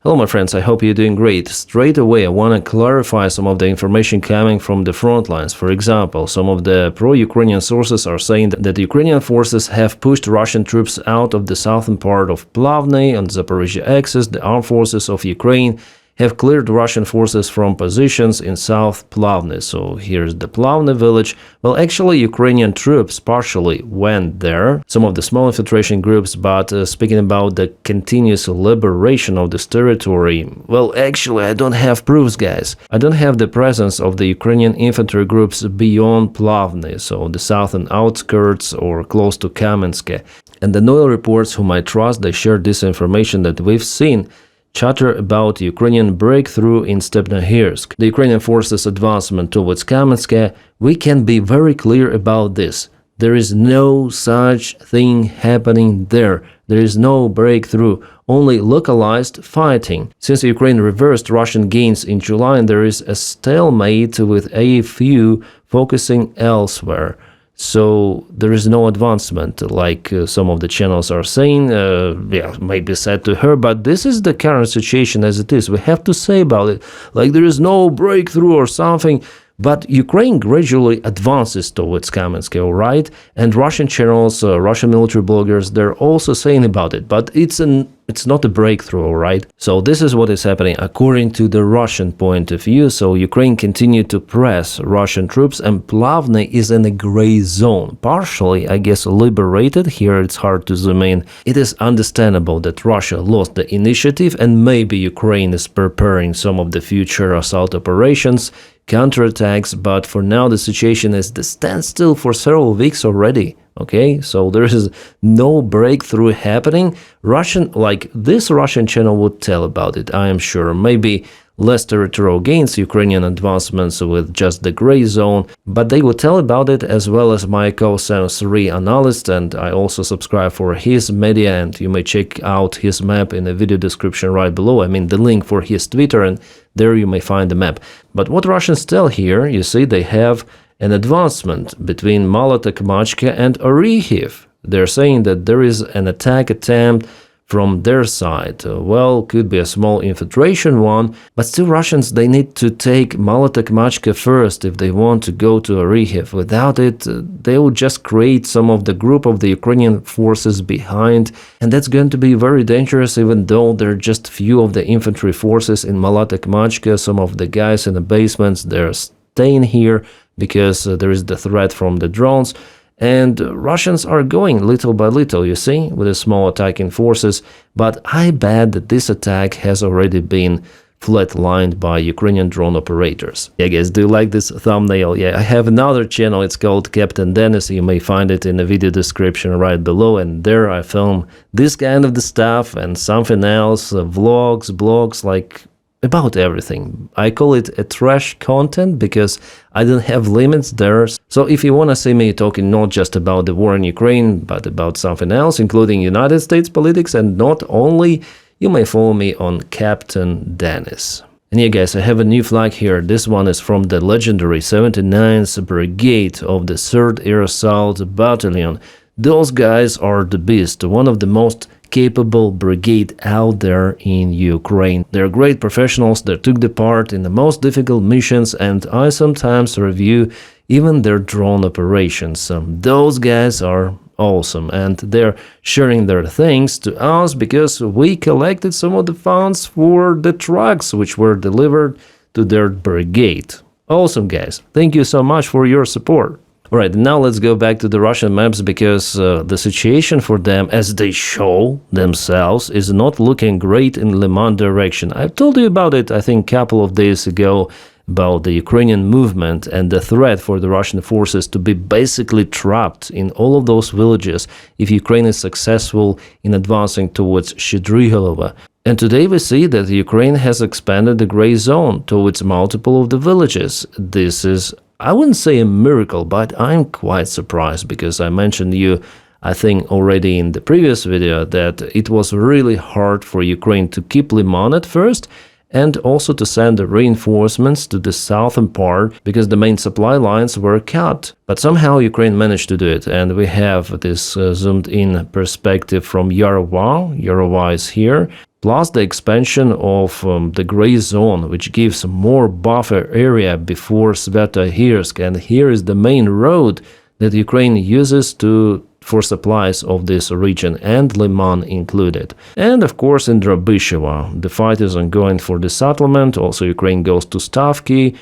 Hello my friends, I hope you're doing great. Straight away I want to clarify some of the information coming from the front lines. For example, some of the pro-Ukrainian sources are saying that Ukrainian forces have pushed Russian troops out of the southern part of Plavny on the Zaporizhia axis. The armed forces of Ukraine have cleared Russian forces from positions in South Plavny. So here's the Plavny village. Well, actually, Ukrainian troops partially went there, some of the small infiltration groups, but speaking about the continuous liberation of this territory, well, actually, I don't have proofs, guys. I don't have the presence of the Ukrainian infantry groups beyond Plavny, so the southern outskirts or close to Kamensk. And the Noel reports, whom I trust, they share this information that we've seen chatter about Ukrainian breakthrough in Stepnohirsk, the Ukrainian forces' advancement towards Kamensk. We can be very clear about this. There is no such thing happening there. There is no breakthrough, only localized fighting. Since Ukraine reversed Russian gains in July, there is a stalemate with AFU focusing elsewhere. So there is no advancement, like some of the channels are saying. Yeah, maybe said to her, but this is the current situation as it is. We have to say about it, like there is no breakthrough or something. But Ukraine gradually advances towards Kamensk, all right? And Russian channels, Russian military bloggers, they're also saying about it. But it's not a breakthrough, all right? So this is what is happening according to the Russian point of view. So Ukraine continued to press Russian troops, and Plavny is in a gray zone. Partially, I guess, liberated. Here it's hard to zoom in. It is understandable that Russia lost the initiative, and maybe Ukraine is preparing some of the future assault operations, counterattacks, but for now the situation is the standstill for several weeks already. Okay, so there is no breakthrough happening. This Russian channel would tell about it, I am sure. Maybe less territorial gains, Ukrainian advancements with just the gray zone, but they will tell about it, as well as Majakovsk 3 analyst, and I also subscribe for his media, and you may check out his map in the video description right below. I mean the link for his Twitter, and there you may find the map. But what Russians tell here, you see, they have an advancement between Majakovsk and Orikhiv. They're saying that there is an attack attempt from their side. Well, could be a small infiltration one, but still Russians, they need to take Majakovsk first if they want to go to Orikhiv. Without it, they will just create some of the group of the Ukrainian forces behind, and that's going to be very dangerous, even though there are just few of the infantry forces in Majakovsk. Some of the guys in the basements, they're staying here because there is the threat from the drones. And Russians are going little by little, you see, with the small attacking forces. But I bet that this attack has already been flatlined by Ukrainian drone operators. Yeah, guys, do you like this thumbnail? Yeah, I have another channel, it's called Captain Dennis. You may find it in the video description right below. And there I film this kind of the stuff and something else, vlogs, blogs, like about everything. I call it a trash content because I don't have limits there. So if you want to see me talking not just about the war in Ukraine, but about something else, including United States politics, and not only, you may follow me on Captain Dennis. And yeah, guys, I have a new flag here. This one is from the legendary 79th Brigade of the 3rd Air Assault Battalion. Those guys are the beast, one of the most capable brigade out there in Ukraine. They're great professionals that took the part in the most difficult missions, and I sometimes review even their drone operations. Those guys are awesome, and they're sharing their thanks to us because we collected some of the funds for the trucks which were delivered to their brigade. Awesome, guys. Thank you so much for your support. Alright, now let's go back to the Russian maps, because the situation for them, as they show themselves, is not looking great in Leman direction. I've told you about it, I think, a couple of days ago, about the Ukrainian movement and the threat for the Russian forces to be basically trapped in all of those villages if Ukraine is successful in advancing towards Shidrigolova. And today we see that Ukraine has expanded the gray zone towards multiple of the villages. This is, I wouldn't say a miracle, but I'm quite surprised, because I mentioned you, I think, already in the previous video, that it was really hard for Ukraine to keep Leman at first, and also to send the reinforcements to the southern part, because the main supply lines were cut. But somehow Ukraine managed to do it, and we have this zoomed in perspective from Yarova. Yarova is here. plus the expansion of the gray zone, which gives more buffer area before Svetohirsk, and here is the main road that Ukraine uses for supplies of this region, and Leman included. And of course in Drobyshevo, the fight is ongoing for the settlement, also Ukraine goes to Stavki.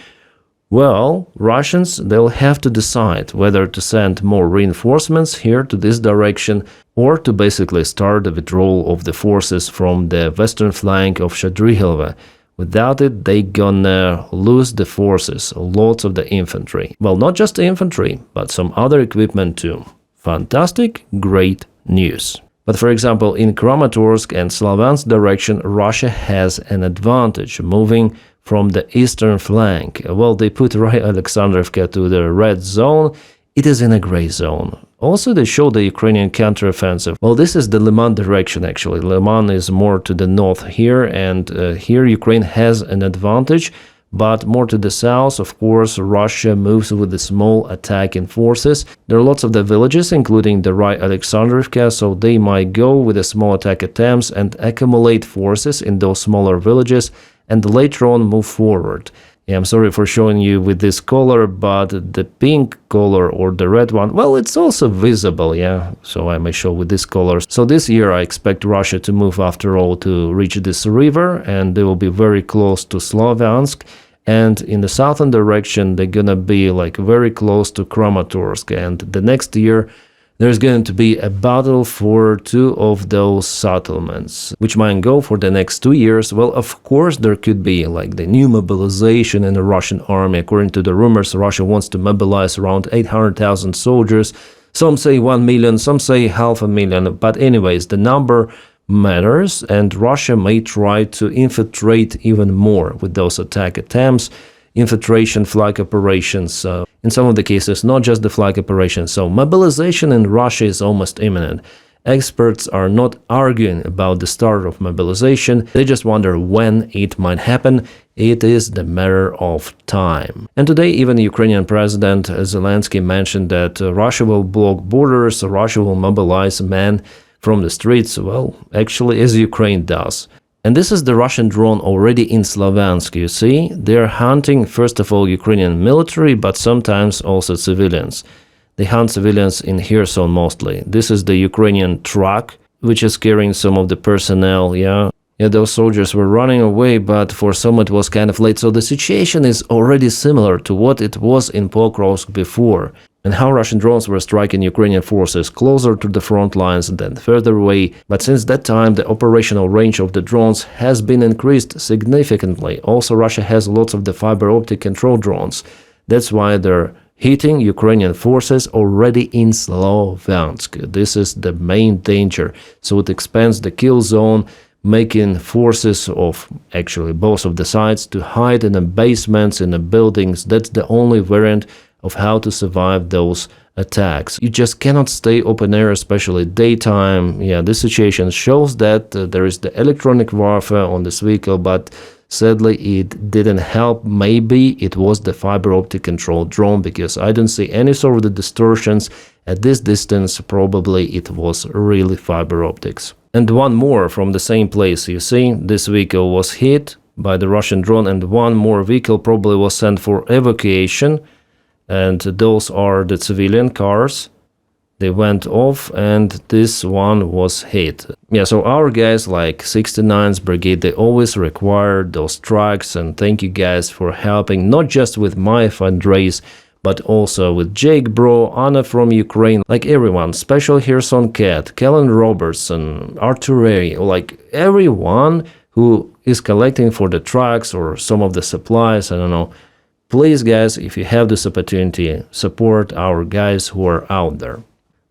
Well, Russians, they'll have to decide whether to send more reinforcements here to this direction or to basically start the withdrawal of the forces from the western flank of Shadrihilva. Without it, they gonna lose the forces, lots of the infantry. Well, not just the infantry, but some other equipment too. Fantastic, great news. But for example, in Kramatorsk and Slavansk direction, Russia has an advantage moving from the eastern flank. Well, they put Alexandrovka to the red zone. It is in a gray zone. Also, they show the Ukrainian counteroffensive. Well, this is the Leman direction, actually. Leman is more to the north here, and here Ukraine has an advantage. But more to the south, of course, Russia moves with the small attacking forces. There are lots of the villages, including the Rai Alexandrovka, so they might go with the small attack attempts and accumulate forces in those smaller villages and later on move forward. Yeah, I'm sorry for showing you with this color, but the pink color or the red one, well, it's also visible, yeah, so I may show with this color. So this year I expect Russia to move after all to reach this river, and they will be very close to Slavyansk. And in the southern direction, they're gonna be like very close to Kramatorsk, and the next year there's going to be a battle for two of those settlements, which might go for the next 2 years. Well, of course, there could be like the new mobilization in the Russian army. According to the rumors, Russia wants to mobilize around 800,000 soldiers. Some say 1 million, some say 500,000. But anyways, the number matters, and Russia may try to infiltrate even more with those attack attempts. Infiltration flag operations, in some of the cases, not just the flag operations. So mobilization in Russia is almost imminent. Experts are not arguing about the start of mobilization, they just wonder when it might happen. It is the matter of time. And today even Ukrainian President Zelensky mentioned that Russia will block borders, Russia will mobilize men from the streets, well, actually as Ukraine does. And this is the Russian drone already in Slavansk, you see. They're hunting, first of all, Ukrainian military, but sometimes also civilians. They hunt civilians in Kherson mostly. This is the Ukrainian truck, which is carrying some of the personnel, yeah. Yeah, those soldiers were running away, but for some it was kind of late. So the situation is already similar to what it was in Pokrovsk before. And how Russian drones were striking Ukrainian forces closer to the front lines and then further away. But since that time, the operational range of the drones has been increased significantly. Also, Russia has lots of the fiber optic control drones. That's why they're hitting Ukrainian forces already in Slavyansk. This is the main danger. So it expands the kill zone, making forces of actually both of the sides to hide in the basements, in the buildings. That's the only variant of how to survive those attacks. You just cannot stay open air, especially daytime. Yeah, this situation shows that there is the electronic warfare on this vehicle, but sadly it didn't help. Maybe it was the fiber optic control drone, because I don't see any sort of the distortions at this distance. Probably it was really fiber optics. And one more from the same place, you see, this vehicle was hit by the Russian drone, and one more vehicle probably was sent for evacuation. And those are the civilian cars. They went off, and this one was hit. Yeah, so our guys like 69th Brigade, they always require those trucks, and thank you guys for helping, not just with my fundraise, but also with Jake Bro, Anna from Ukraine, like everyone, Special Kherson Cat, Kellen Robertson, Artillery, like everyone who is collecting for the trucks or some of the supplies, I don't know. Please, guys, if you have this opportunity, support our guys who are out there.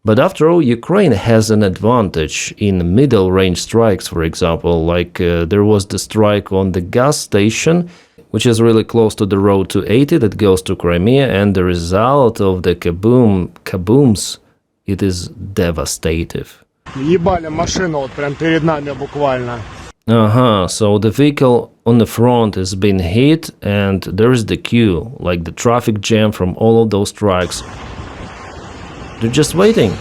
But after all, Ukraine has an advantage in middle-range strikes, for example, like there was the strike on the gas station, which is really close to the road 280 that goes to Crimea, and the result of the kabooms, it is devastative. Ебали машину вот прям перед нами буквально. So the vehicle on the front is being hit, and there is the queue, like the traffic jam from all of those trucks. They're just waiting.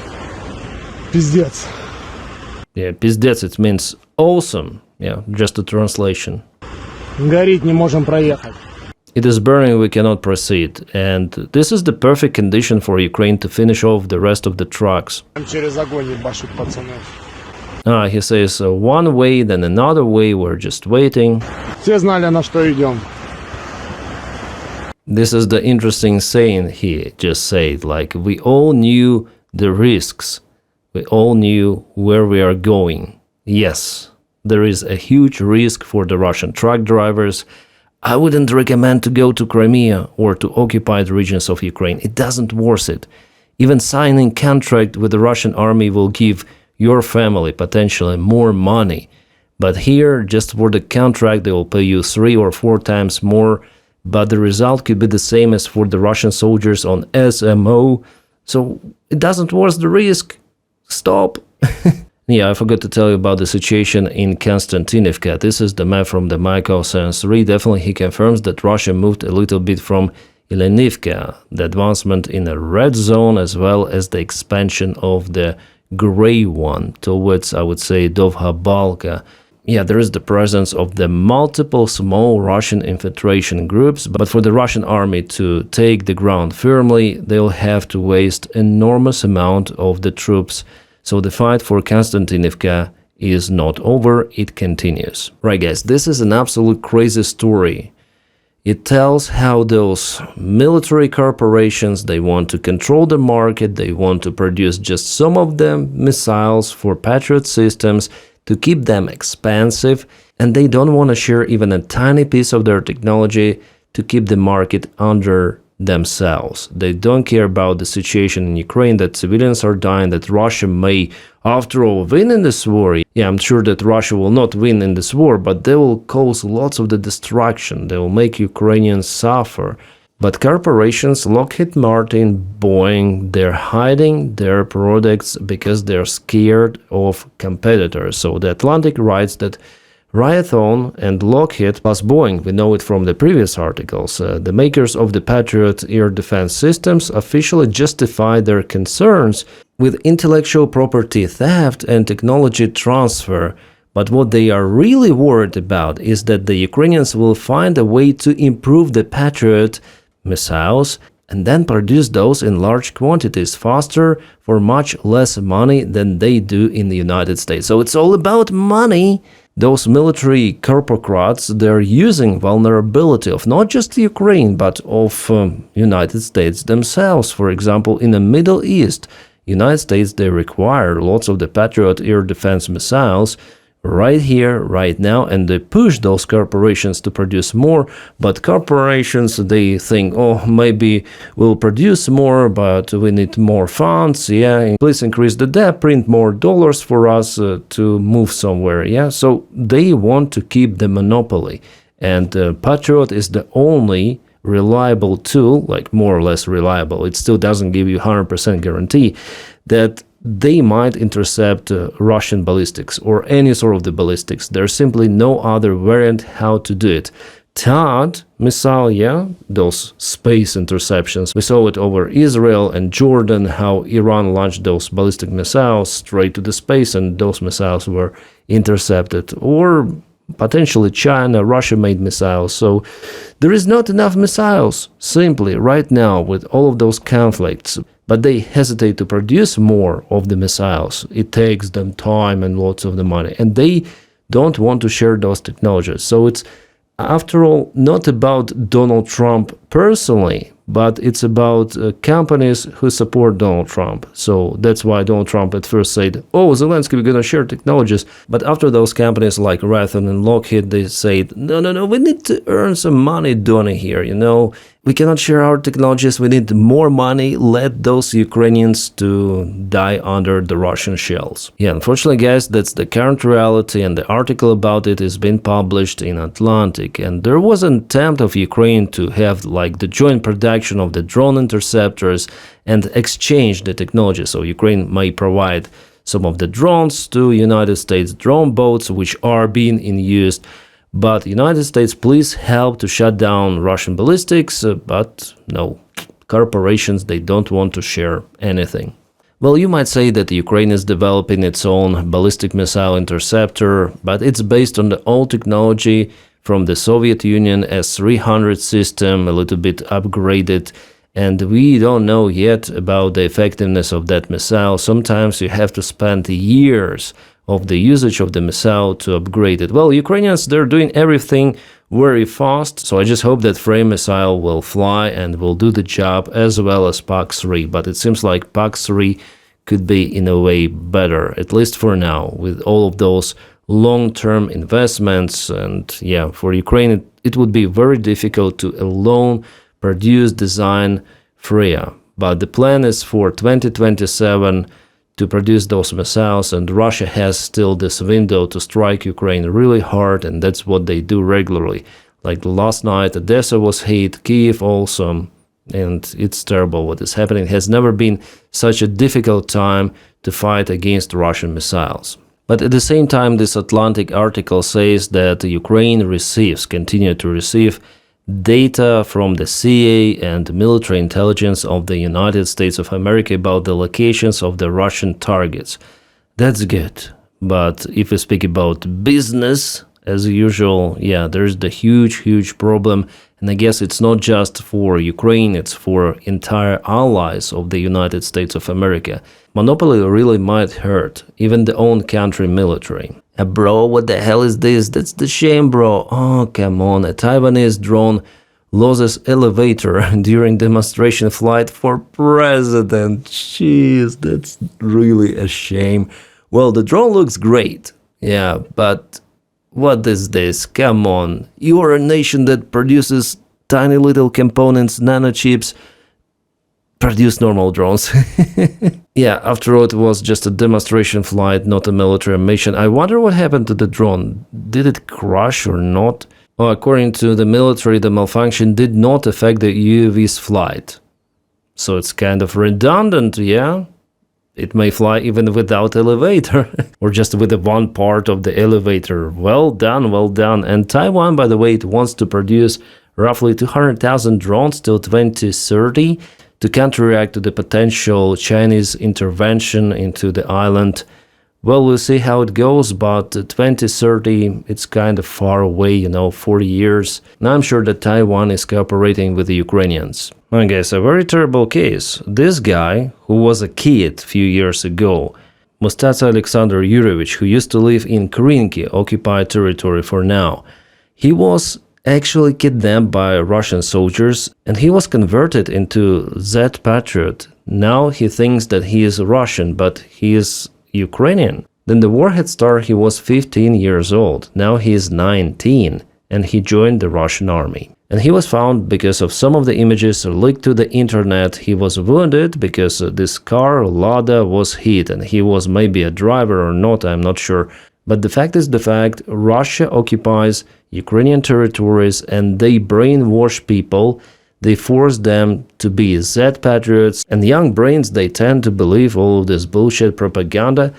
Пиздец. Yeah, пиздец, it means awesome. Yeah, just a translation. Горит, не можем проехать. It is burning, we cannot proceed. And this is the perfect condition for Ukraine to finish off the rest of the trucks. Через огонь ебашут пацаны. He says one way, then another way, we're just waiting. Все знали, на что идем. This is the interesting saying he just said, like, we all knew the risks. We all knew where we are going. Yes, there is a huge risk for the Russian truck drivers. I wouldn't recommend to go to Crimea or to occupied regions of Ukraine. It doesn't worth it. Even signing contract with the Russian army will give your family potentially more money. But here, just for the contract, they will pay you 3 or 4 times more. But the result could be the same as for the Russian soldiers on SMO. So it doesn't worth the risk. Stop. Yeah, I forgot to tell you about the situation in Konstantinivka. This is the map from the Majakovsk Sensory. Definitely he confirms that Russia moved a little bit from Ilenivka, the advancement in a red zone, as well as the expansion of the gray one towards, I would say, Dovha-Balka. Yeah, there is the presence of the multiple small Russian infiltration groups, but for the Russian army to take the ground firmly, they'll have to waste enormous amount of the troops. So the fight for Konstantinivka is not over, it continues. Right guys, this is an absolute crazy story. It tells how those military corporations, they want to control the market, they want to produce just some of them missiles for Patriot systems, to keep them expensive, and they don't want to share even a tiny piece of their technology to keep the market under themselves. They don't care about the situation in Ukraine, that civilians are dying, that Russia may, after all, win in this war. Yeah, I'm sure that Russia will not win in this war, but they will cause lots of the destruction. They will make Ukrainians suffer. But corporations, Lockheed Martin, Boeing, they're hiding their products because they're scared of competitors. So the Atlantic writes that Raytheon and Lockheed plus Boeing, we know it from the previous articles, the makers of the Patriot air defense systems officially justify their concerns with intellectual property theft and technology transfer. But what they are really worried about is that the Ukrainians will find a way to improve the Patriot missiles and then produce those in large quantities faster for much less money than they do in the United States. So it's all about money. Those military corporocrats, they're using vulnerability of not just Ukraine, but of United States themselves. For example, in the Middle East, United States, they require lots of the Patriot air defense missiles right here, right now, and they push those corporations to produce more. But corporations, they think, oh, maybe we'll produce more, but we need more funds. Yeah, please increase the debt, print more dollars for us to move somewhere. Yeah, so they want to keep the monopoly, and Patriot is the only reliable tool, like more or less reliable. It still doesn't give you 100% guarantee that they might intercept Russian ballistics or any sort of the ballistics. There's simply no other variant how to do it. THAAD missile, yeah, those space interceptions. We saw it over Israel and Jordan, how Iran launched those ballistic missiles straight to the space and those missiles were intercepted. Or potentially China, Russia-made missiles. So there is not enough missiles, simply, right now with all of those conflicts. But they hesitate to produce more of the missiles. It takes them time and lots of the money. And they don't want to share those technologies. So it's, after all, not about Donald Trump personally, but it's about companies who support Donald Trump. So that's why Donald Trump at first said, oh, Zelensky, we're going to share technologies. But after those companies like Raytheon and Lockheed, they said, no, we need to earn some money doing it here, you know. We cannot share our technologies, we need more money, let those Ukrainians to die under the Russian shells. Yeah, unfortunately, guys, that's the current reality, and the article about it is being published in Atlantic. And there was an attempt of Ukraine to have like the joint production of the drone interceptors and exchange the technology. So Ukraine may provide some of the drones to United States drone boats, which are being in use. But United States, please help to shut down Russian ballistics, but no, corporations, they don't want to share anything. Well, you might say that Ukraine is developing its own ballistic missile interceptor, but it's based on the old technology from the Soviet Union S-300 system, a little bit upgraded, and we don't know yet about the effectiveness of that missile. Sometimes you have to spend years of the usage of the missile to upgrade it. Well, Ukrainians, they're doing everything very fast, so I just hope that frame missile will fly and will do the job as well as PAC-3, but it seems like PAC-3 could be in a way better, at least for now, with all of those long-term investments. And yeah, for Ukraine, it would be very difficult to alone produce, design Freya, but the plan is for 2027 to produce those missiles, and Russia has still this window to strike Ukraine really hard, and that's what they do regularly. Like last night, Odessa was hit, Kiev also, and it's terrible what is happening. It has never been such a difficult time to fight against Russian missiles. But at the same time, this Atlantic article says that Ukraine continue to receive data from the CIA and military intelligence of the United States of America about the locations of the Russian targets. That's good. But if we speak about business, as usual, yeah, there's the huge problem. And I guess it's not just for Ukraine, it's for entire allies of the United States of America. Monopoly really might hurt even the own country military. Bro, what the hell is this? That's the shame, bro. Oh, come on. A Taiwanese drone loses elevator during demonstration flight for president. Jeez, that's really a shame. Well, the drone looks great. Yeah, but what is this? Come on. You are a nation that produces tiny little components, nanochips. Produce normal drones. Yeah, after all, it was just a demonstration flight, not a military mission. I wonder what happened to the drone. Did it crash or not? Well, according to the military, the malfunction did not affect the UAV's flight. So it's kind of redundant, yeah? It may fly even without elevator, or just with the one part of the elevator. Well done, well done. And Taiwan, by the way, it wants to produce roughly 200,000 drones till 2030 to counteract the potential Chinese intervention into the island. Well, we'll see how it goes, but 2030, it's kind of far away, 40 years. And I'm sure that Taiwan is cooperating with the Ukrainians. I guess a very terrible case. This guy, who was a kid a few years ago, Mustafa Alexander Yuryevich, who used to live in Krinky, occupied territory for now, he was actually kidnapped by Russian soldiers, and he was converted into Z Patriot. Now he thinks that he is Russian, but he is Ukrainian. Then the war had started, he was 15 years old. Now he is 19, and he joined the Russian army. And he was found because of some of the images leaked to the internet. He was wounded because this car, Lada, was hit, and he was maybe a driver or not, I'm not sure. But the fact is the fact, Russia occupies Ukrainian territories and they brainwash people. They force them to be Z patriots, and young brains, they tend to believe all of this bullshit propaganda,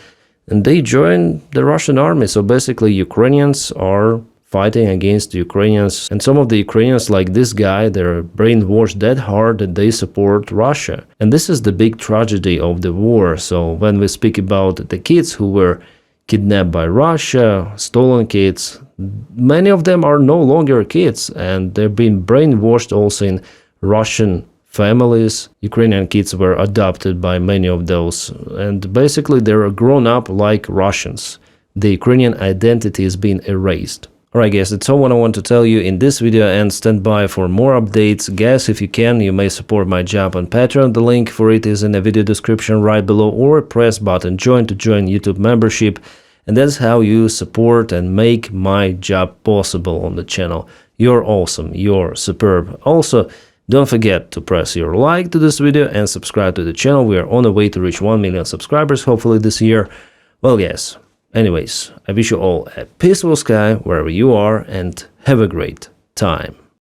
and they join the Russian army. So basically Ukrainians are fighting against Ukrainians, and some of the Ukrainians, like this guy, they're brainwashed that hard that they support Russia. And this is the big tragedy of the war. So when we speak about the kids who were kidnapped by Russia, stolen kids, many of them are no longer kids, and they've been brainwashed also in Russian families. Ukrainian kids were adopted by many of those, and basically they're grown up like Russians. The Ukrainian identity is being erased. Alright guys, that's all what I want to tell you in this video, and stand by for more updates. Guys, if you can, you may support my job on Patreon. The link for it is in the video description right below, or press button join to join YouTube membership. And that's how you support and make my job possible on the channel. You're awesome, you're superb. Also, don't forget to press your like to this video and subscribe to the channel. We are on the way to reach 1 million subscribers, hopefully this year. Well guys, anyways, I wish you all a peaceful sky wherever you are, and have a great time.